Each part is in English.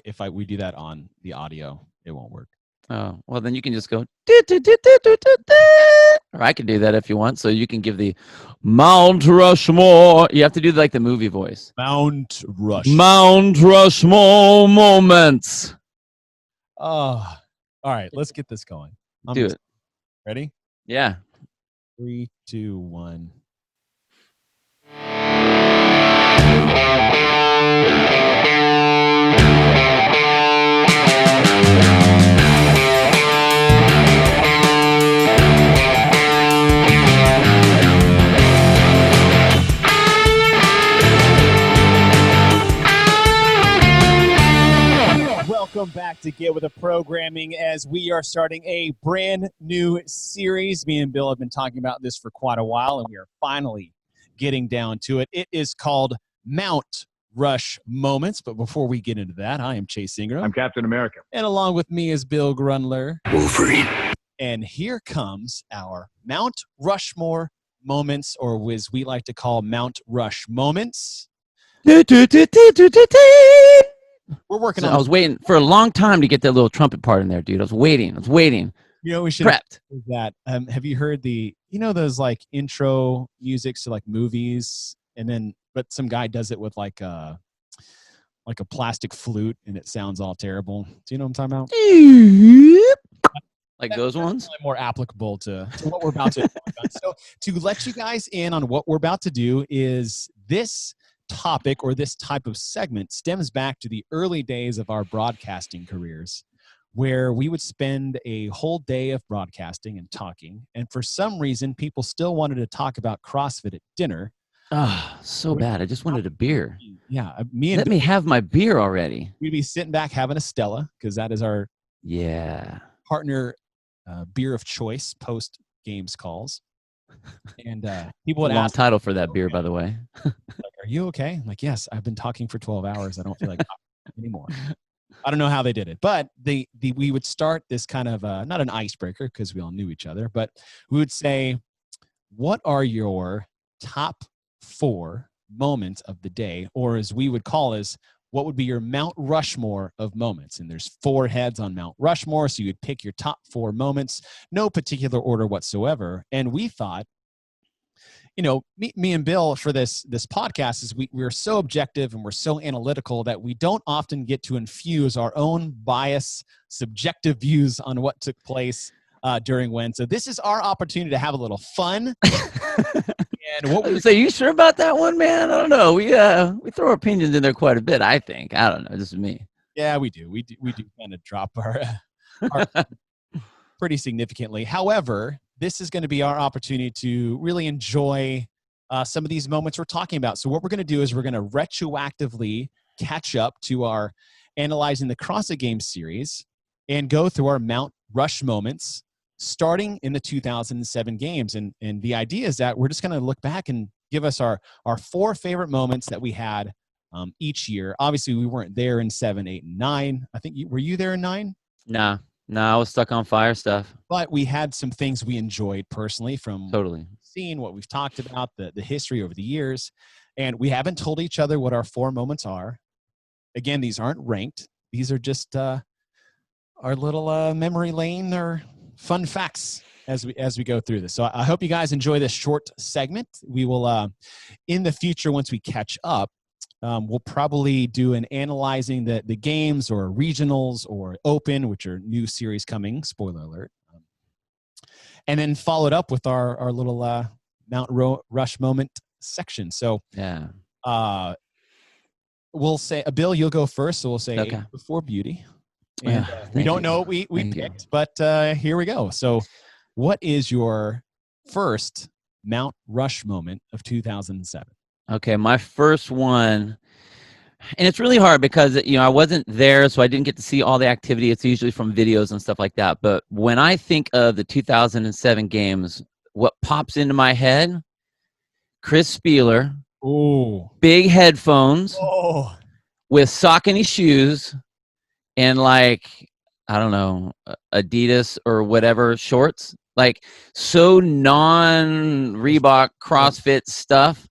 if we do that on the audio, it won't work. Oh, well, then you can just go, "Doot, doot, doot, doot, doot, doot, doot." Or I can do that if you want. So you can give the Mount Rushmore. You have to do like the movie voice. Mount Rush. Mount Rushmore moments. Oh, all right. Let's get this going. Do it. Ready? Yeah. 3, 2, 1. Welcome back to Get With The Programming as we are starting a brand new series. Me and Bill have been talking about this for quite a while, and we are finally getting down to it. It is called Mount Rush Moments. But before we get into that, I am Chase Ingram. I'm Captain America. And along with me is Bill Grunler. Wolverine. And here comes our Mount Rushmore moments, or as we like to call Mount Rush moments. We're working on. I was waiting for a long time to get that little trumpet part in there, dude. I was waiting. You know, we should prepped. That. Have you heard those like intro musics to like movies, and then but some guy does it with like a plastic flute, and it sounds all terrible. Do you know what I'm talking about? Like those ones? That's more applicable to what we're about to do. So to let you guys in on what we're about to do is this topic, or this type of segment, stems back to the early days of our broadcasting careers, where we would spend a whole day of broadcasting and talking, and for some reason people still wanted to talk about CrossFit at dinner. So bad. I just wanted a beer. Yeah, let me have my beer already. We'd be sitting back having a Stella, because that is our partner beer of choice post games calls. And people would ask, title for that beer, by the way. Like, are you okay? I'm like, yes, I've been talking for 12 hours. I don't feel like talking anymore. I don't know how they did it, but we would start this kind of not an icebreaker, because we all knew each other, but we would say, what are your top 4 moments of the day, or as we would call is, what would be your Mount Rushmore of moments? And there's 4 heads on Mount Rushmore, so you would pick your top 4 moments, no particular order whatsoever. And we thought, you know, me and Bill for this podcast is we're so objective and we're so analytical that we don't often get to infuse our own bias, subjective views on what took place during when. So this is our opportunity to have a little fun. And what we say, you sure about that one, man? I don't know. We throw our opinions in there quite a bit, I think. I don't know. This is me. Yeah, we do. We do kind of drop our pretty significantly. However, this is going to be our opportunity to really enjoy some of these moments we're talking about. So what we're going to do is we're going to retroactively catch up to our Analyzing the CrossFit Games series and go through our Mount Rush moments starting in the 2007 games. And the idea is that we're just going to look back and give us our 4 favorite moments that we had each year. Obviously, we weren't there in 7, 8, and 9. I think, were you there in 9? Nah, I was stuck on fire stuff. But we had some things we enjoyed personally from totally seeing what we've talked about, the history over the years. And we haven't told each other what our 4 moments are. Again, these aren't ranked. These are just our little memory lane or fun facts as we go through this. So I hope you guys enjoy this short segment. We will, in the future, once we catch up, we'll probably do an analyzing the games or regionals or open, which are new series coming, spoiler alert. And then followed up with our little Mount Rush moment section. So we'll say, Bill, you'll go first. So we'll say before beauty. And we don't know what we picked, but here we go. So what is your first Mount Rush moment of 2007? Okay, my first one, and it's really hard because, you know, I wasn't there, so I didn't get to see all the activity. It's usually from videos and stuff like that. But when I think of the 2007 games, what pops into my head, Chris Spieler, big headphones with Saucony shoes, and like, I don't know, Adidas or whatever shorts, like so non-Reebok CrossFit stuff.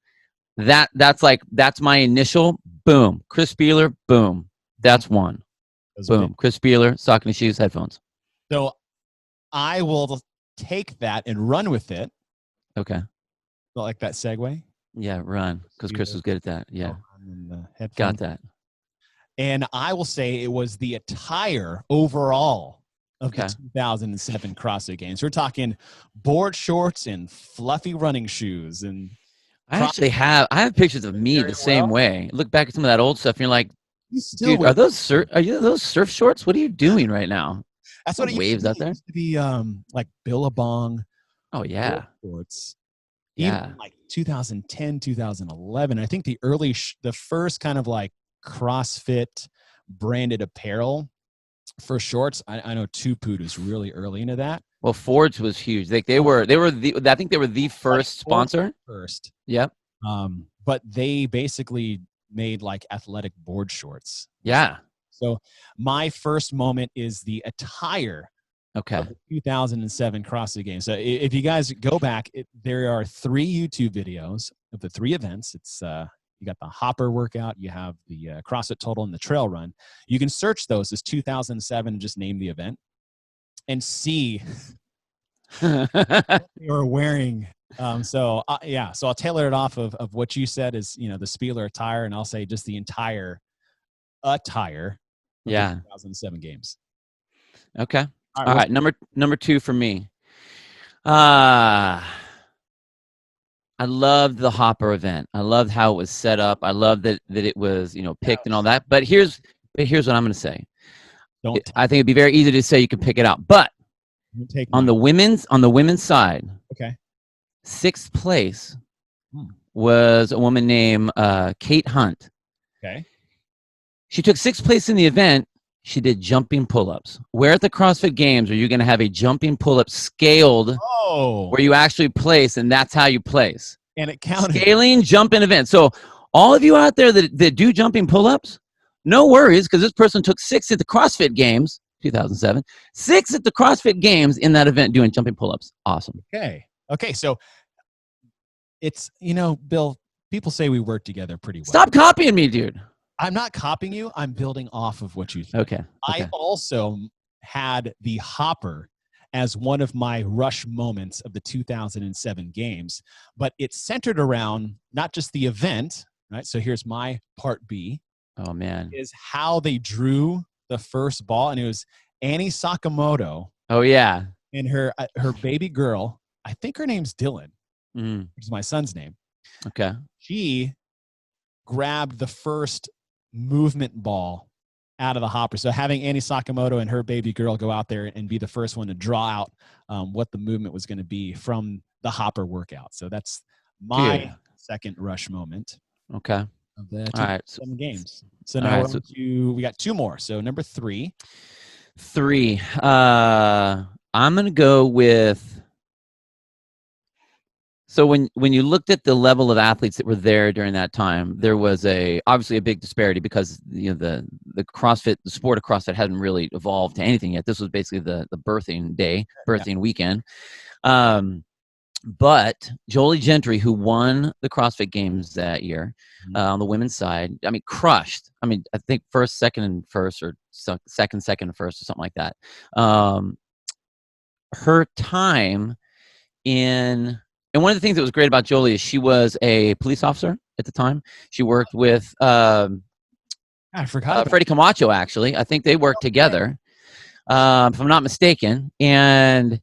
That's my initial boom. Chris Spieler, boom. That's one. Those are big. Boom. Chris Beeler, Saucony shoes, headphones. So I will take that and run with it. Okay. Like that segue. Yeah, run. Because Chris was good at that. Yeah. And the headphones. Got that. And I will say it was the attire overall of Okay. the 2007 CrossFit Games. We're talking board shorts and fluffy running shoes. And I have pictures of me the same way. Look back at some of that old stuff and you're like, dude, are those surf shorts? What are you doing right now? That's what it waves out there. used to be like Billabong. Oh yeah. Shorts. Yeah. Even like 2010, 2011. I think the first kind of like CrossFit branded apparel for shorts. I know Tupood was really early into that. Well, Forge was huge. Like I think they were the first sponsor. First. Yep. But they basically made like athletic board shorts. Yeah. So my first moment is the attire. Okay. Of the 2007 CrossFit Games. So if you guys go back, there are 3 YouTube videos of the 3 events. It's you got the hopper workout, you have the CrossFit Total, and the trail run. You can search those as 2007 and just name the event and see what they were wearing. So I'll tailor it off of what you said is, the Spieler attire, and I'll say just the entire attire of the 2007 Games. Okay. All right. Number 2 for me. I loved the hopper event. I loved how it was set up. I loved that it was, picked and all that. But here's what I'm going to say. I think it'd be very easy to say you can pick it out. But on the women's side, okay, 6th place was a woman named Kate Hunt. Okay. She took 6th place in the event. She did jumping pull-ups. Where at the CrossFit Games are you going to have a jumping pull-up scaled where you actually place, and that's how you place? And it counted. Scaling jumping event. So all of you out there that do jumping pull-ups, no worries, because this person took 6 at the CrossFit Games, 2007, 6 at the CrossFit Games in that event doing jumping pull-ups. Awesome. Okay. So it's, Bill, people say we work together pretty well. Stop copying me, dude. I'm not copying you. I'm building off of what you said. Okay. I also had the hopper as one of my rush moments of the 2007 Games, but it's centered around not just the event, right? So here's my part B. Oh, man. Is how they drew the first ball, and it was Annie Sakamoto. Oh, yeah. And her baby girl, I think her name's Dylan, which is my son's name. Okay. She grabbed the first movement ball out of the hopper. So having Annie Sakamoto and her baby girl go out there and be the first one to draw out what the movement was going to be from the hopper workout. So that's my second rush moment. Okay. Of the all right. 7 Games. So now we got 2 more. So number 3. I'm going to go with. So when you looked at the level of athletes that were there during that time, there was obviously a big disparity because the CrossFit, the sport of CrossFit hadn't really evolved to anything yet. This was basically the birthing weekend. But Jolie Gentry, who won the CrossFit Games that year on the women's side, crushed. I think first, second, and first, or second, and first, or something like that. Her time and one of the things that was great about Jolie is she was a police officer at the time. She worked with I forgot Freddie Camacho, actually. I think they worked together, if I'm not mistaken. And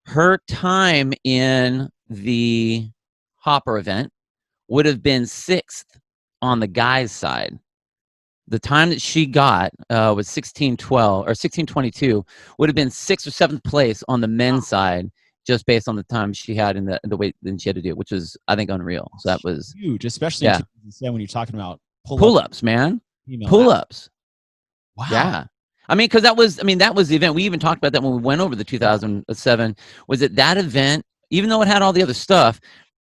her time in the hopper event would have been 6th on the guys' side. The time that she got was 16:12 or 16:22, would have been 6th or 7th place on the men's side, just based on the time she had in the weight that she had to do, which was, I think, unreal. So that was huge, especially in 2007 when you're talking about pull-ups, man. Pull-ups. Wow. Yeah. Because that was the event. We even talked about that when we went over the 2007, was that event, even though it had all the other stuff,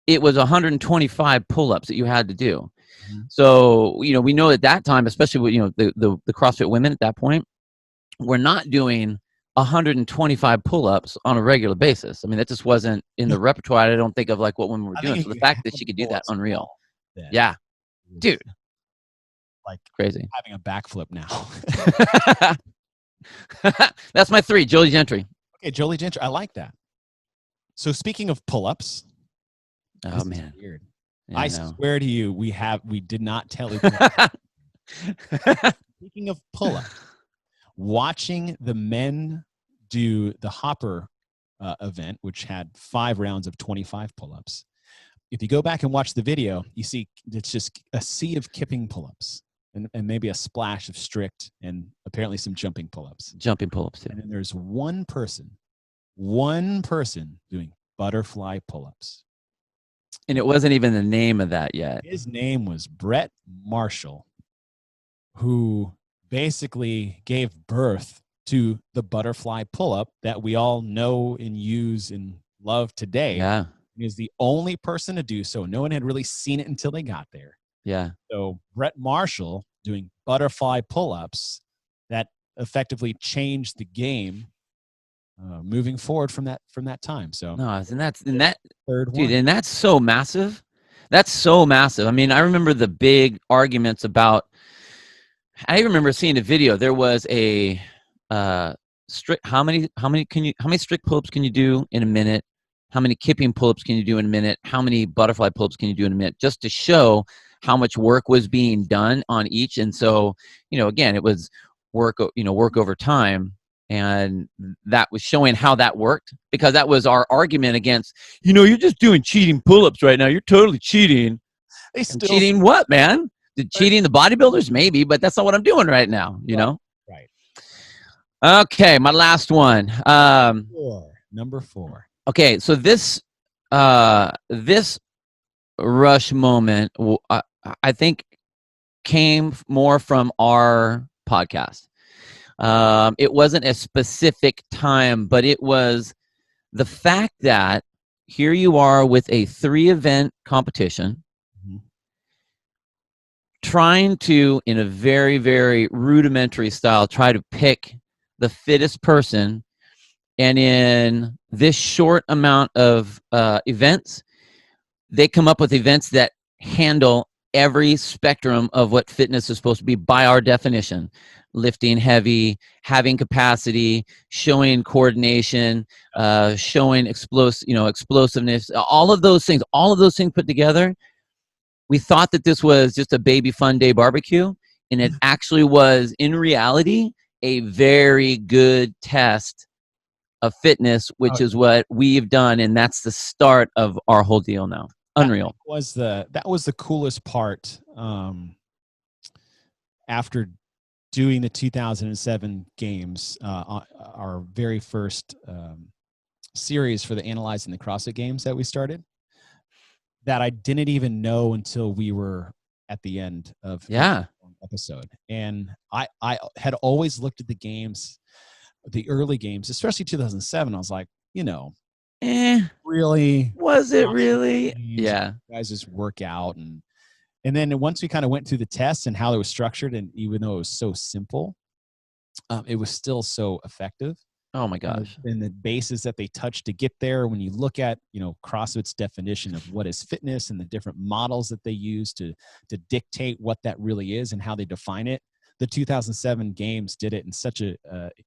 it was 125 pull-ups that you had to do. Mm-hmm. So, we know at that time, especially with, the CrossFit women at that point, were not doing 125 pull-ups on a regular basis. That just wasn't in the repertoire. I don't think of like what women were doing. So the fact that she could do that, unreal. Yeah. Dude. Like crazy. Having a backflip now. That's my 3, Jolie Gentry. Okay, Jolie Gentry. I like that. So speaking of pull-ups, Oh, this man. is weird. Yeah, I know. swear to you, we did not tell each other. Speaking of pull-ups, watching the men do the Hopper event, which had 5 rounds of 25 pull-ups. If you go back and watch the video, you see it's just a sea of kipping pull-ups and maybe a splash of strict and apparently some jumping pull-ups. Jumping pull-ups, too. And then there's one person doing butterfly pull-ups. And it wasn't even the name of that yet. His name was Brett Marshall, who basically gave birth to the butterfly pull-up that we all know and use and love today. Yeah. He is the only person to do so. No one had really seen it until they got there. Yeah. So Brett Marshall doing butterfly pull-ups that effectively changed the game moving forward from that time. So no, and that third dude, one. and that's so massive. That's so massive. I mean, I remember the big arguments about. I remember seeing a video. There was a strict. How many strict pull-ups can you do in a minute? How many kipping pull-ups can you do in a minute? How many butterfly pull-ups can you do in a minute? Just to show how much work was being done on each. And so, again, it was work over time. And that was showing how that worked, because that was our argument against, you're just doing cheating pull-ups right now. You're totally cheating. Cheating what, man? Cheating the bodybuilders? Maybe, but that's not what I'm doing right now, know? Right. Okay, my last one. Number 4. Okay, so this rush moment, I think, came more from our podcast. It wasn't a specific time, but it was the fact that here you are with a 3-event competition, trying to, in a very, very rudimentary style, try to pick the fittest person. And in this short amount of events, they come up with events that handle every spectrum of what fitness is supposed to be by our definition. Lifting heavy, having capacity, showing coordination, showing explosiveness, all of those things put together. We thought that this was just a baby fun day barbecue, and it actually was, in reality, a very good test of fitness, which is what we've done, and that's the start of our whole deal now. Unreal. That was the coolest part. After doing the 2007 games, our very first series for the Analyzing the CrossFit Games that we started, that I didn't even know until we were at the end of the episode. And I had always looked at the games, the early games, especially 2007. I was like, really? Was it really? Yeah. Guys just work out. And then once we kind of went through the tests and how it was structured, and even though it was so simple, it was still so effective. Oh my gosh. And the bases that they touch to get there, when you look at, CrossFit's definition of what is fitness and the different models that they use to dictate what that really is and how they define it, the 2007 games did it in such a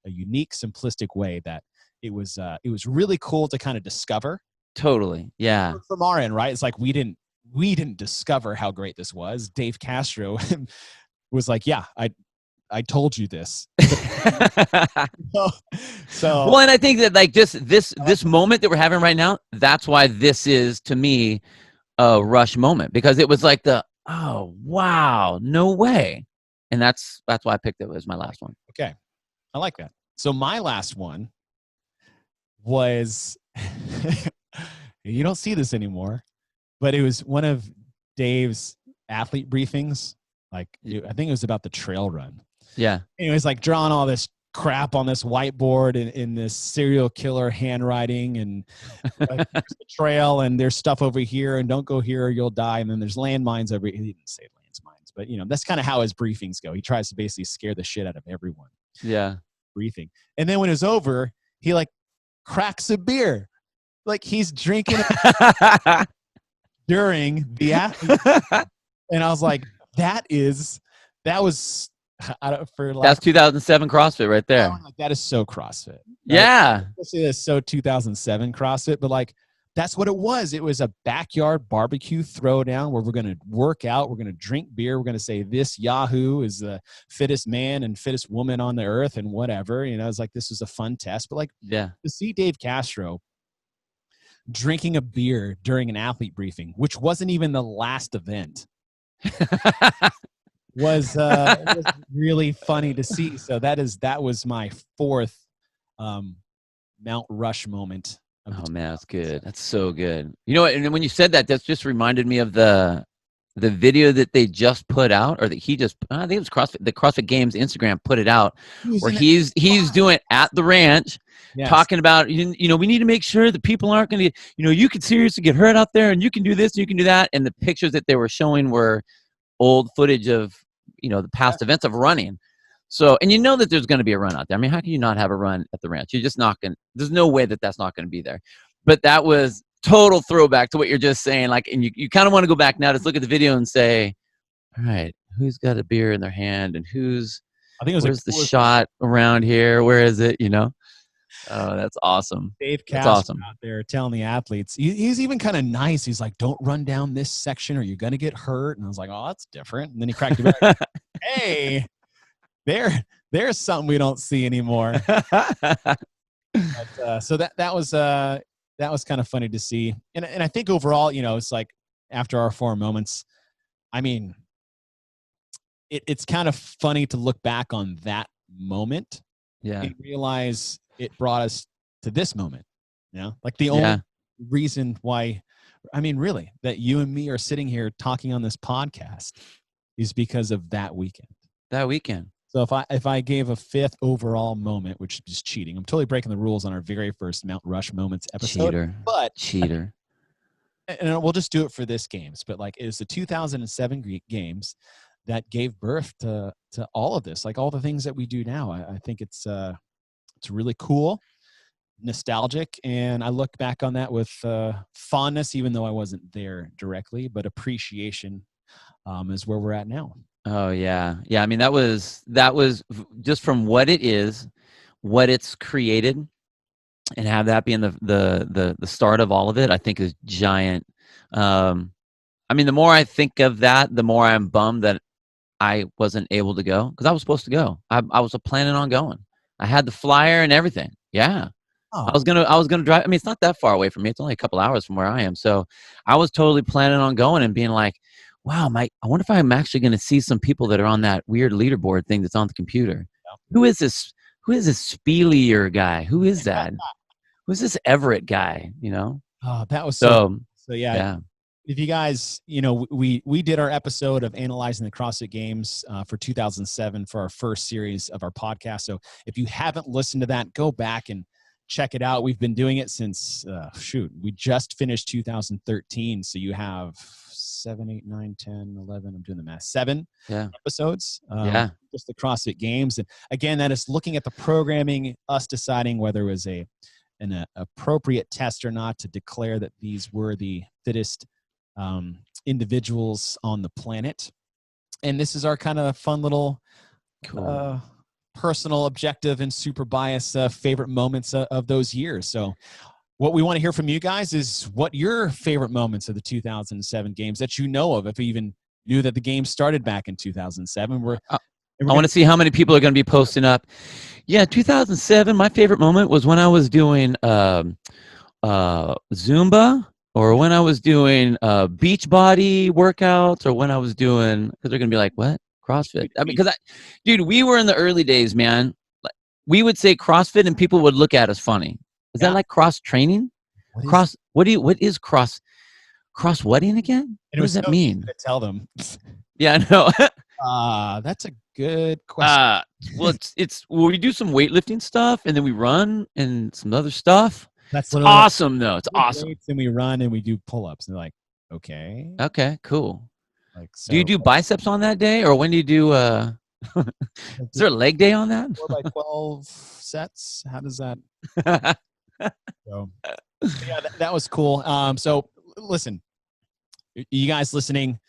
unique, simplistic way that it was really cool to kind of discover. Totally. Yeah. From our end, right? It's like we didn't discover how great this was. Dave Castro was like, yeah, I told you this. So well, and I think that this moment that we're having right now, that's why this is, to me, a rush moment, because it was like oh wow, no way. And that's why I picked it as my last one. Okay. I like that. So my last one was you don't see this anymore, but it was one of Dave's athlete briefings. Like, I think it was about the trail run. Yeah. Anyways, like drawing all this crap on this whiteboard in this serial killer handwriting, and here's the trail, and there's stuff over here, and don't go here or you'll die. And then there's landmines over here. He didn't say landmines, but that's kind of how his briefings go. He tries to basically scare the shit out of everyone. Yeah. Briefing. And then when it's over, he like cracks a beer. Like he's drinking it during the athlete. And I was like, that was I don't, for That's lack 2007 CrossFit right of, there. like, that is so CrossFit. Yeah. Especially that's so 2007 CrossFit, but like, that's what it was. It was a backyard barbecue throwdown where we're going to work out. We're going to drink beer. We're going to say this Yahoo is the fittest man and fittest woman on the earth and whatever. You know, it's like, this was a fun test. But like, Yeah. to see Dave Castro drinking a beer during an athlete briefing, which wasn't even the last event, was really funny to see. So that was my fourth Mount Rush moment. Oh man, that's good. That's so good. You know what? And when you said that, that's just reminded me of the video that they just put out, or that he just, I think it was the CrossFit Games Instagram put it out, where he's doing at the ranch, Yes. talking about, you know, we need to make sure that people aren't going to, you know, you could seriously get hurt out there, and you can do this, and you can do that. And the pictures that they were showing were old footage of, you know, the past events of running. So, and you know that there's going to be a run out there. I mean, how can you not have a run at the ranch? You're just not going to, there's no way that that's not going to be there. But that was total throwback to what you're just saying. Like, and you kind of want to go back now, just look at the video and say, all right, who's got a beer in their hand, and where's the shot around here? Where is it? You know? Oh, that's awesome. Dave Castro awesome. Out there telling the athletes, he's even kind of nice. He's like, don't run down this section or you're going to get hurt. And I was like, oh, that's different. And then he cracked it back. Hey, there's something we don't see anymore. But, so that was kind of funny to see. And I think overall, you know, it's like, after our 4 moments, I mean, it's kind of funny to look back on that moment. Yeah. And realize it brought us to this moment. You know, like the only reason why, I mean, really, that you and me are sitting here talking on this podcast is because of that weekend. That weekend. So if I gave a 5th overall moment, which is cheating, I'm totally breaking the rules on our very first Mount Rush Moments episode. Cheater. And we'll just do it for this games. But like, it was the 2007 games that gave birth to all of this, like all the things that we do now. I think it's really cool, nostalgic, and I look back on that with fondness, even though I wasn't there directly, but appreciation is where we're at now. Oh yeah. Yeah. I mean, that was just from what it is, what it's created, and have that being the start of all of it, I think is giant. I mean, the more I think of that, the more I'm bummed that I wasn't able to go, because I was supposed to go. I was planning on going. I had the flyer and everything. Yeah. Oh. I was gonna drive. I mean, it's not that far away from me. It's only a couple hours from where I am. So I was totally planning on going and being like, wow, I wonder if I'm actually going to see some people that are on that weird leaderboard thing that's on the computer. Yeah. Who is this Spielier guy? Who is that? Who's this Everett guy? You know? Oh, that was so yeah. If you guys, you know, we did our episode of analyzing the CrossFit Games for 2007 for our first series of our podcast. So if you haven't listened to that, go back and check it out. We've been doing it since, we just finished 2013. So you have 7, 8, 9, 10, 11. I'm doing the math. 7 episodes. Just the CrossFit Games. And again, that is looking at the programming, us deciding whether it was an appropriate test or not to declare that these were the fittest individuals on the planet. And this is our kind of fun little personal objective and super bias favorite moments of those years. So what we want to hear from you guys is what your favorite moments of the 2007 games that you know of, if you even knew that the game started back in 2007. I want to see how many people are going to be posting up. Yeah, 2007, my favorite moment was when I was doing Zumba, or when I was doing beach body workouts, or when I was doing, because they're going to be like, what? CrossFit? I mean, dude, we were in the early days, man. We would say CrossFit and people would look at us funny. Is that like cross training? What is cross wedding again? What does that mean? To tell them. Yeah, I know. That's a good question. Well, we do some weightlifting stuff, and then we run and some other stuff. That's awesome, though. It's awesome. And we run and we do pull-ups. And they're like, okay, cool. Like, so, do you do biceps on that day, or when do you do? Is there a leg day on that? 4x12 sets. How does that? So, yeah, that was cool. So listen, you guys listening,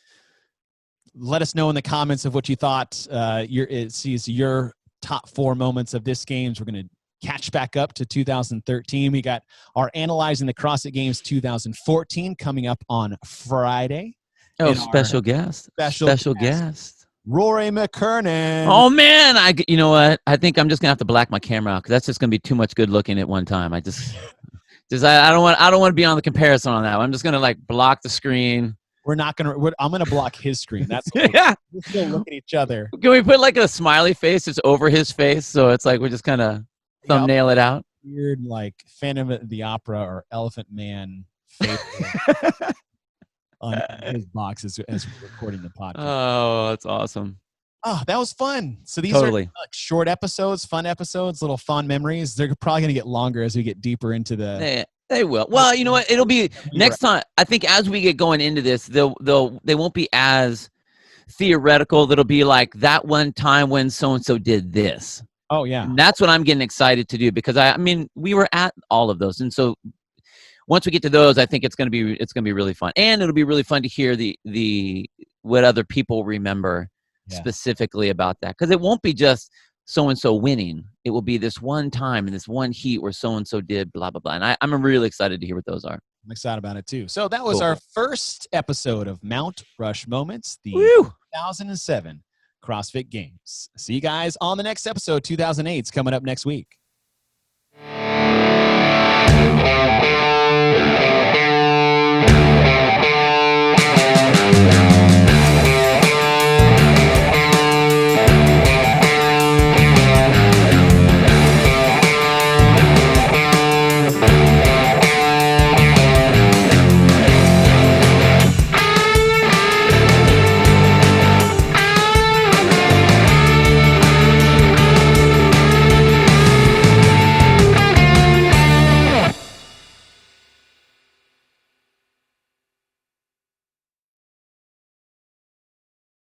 let us know in the comments of what you thought. Your top 4 moments of this games. We're going to catch back up to 2013. We got our Analyzing the CrossFit Games 2014 coming up on Friday. Oh, special guest. Special guest. Rory McKernan. Oh man, you know what? I think I'm just gonna have to black my camera out because that's just gonna be too much good looking at one time. I don't want to be on the comparison on that one. I'm just gonna like block the screen. I'm gonna block his screen. That's yeah. We'll still look at each other. Can we put like a smiley face that's over his face so it's like we're just kind of thumbnail it out? Weird like Phantom of the Opera or Elephant Man face on his box as we're recording the podcast. Oh, that's awesome. Oh, that was fun. So these are like short episodes, fun episodes, little fond memories. They're probably going to get longer as we get deeper into the... They will. Well, you know what? It'll be next time. I think as we get going into this, they won't be as theoretical. That'll be like that one time when so-and-so did this. Oh, yeah. And that's what I'm getting excited to do because I mean, we were at all of those. And so once we get to those, I think it's going to be really fun. And it'll be really fun to hear the what other people remember specifically about that. Because it won't be just so-and-so winning. It will be this one time in this one heat where so-and-so did blah, blah, blah. And I'm really excited to hear what those are. I'm excited about it too. So that was our first episode of Mount Rush Moments, the 2007 CrossFit Games. See you guys on the next episode. 2008's coming up next week.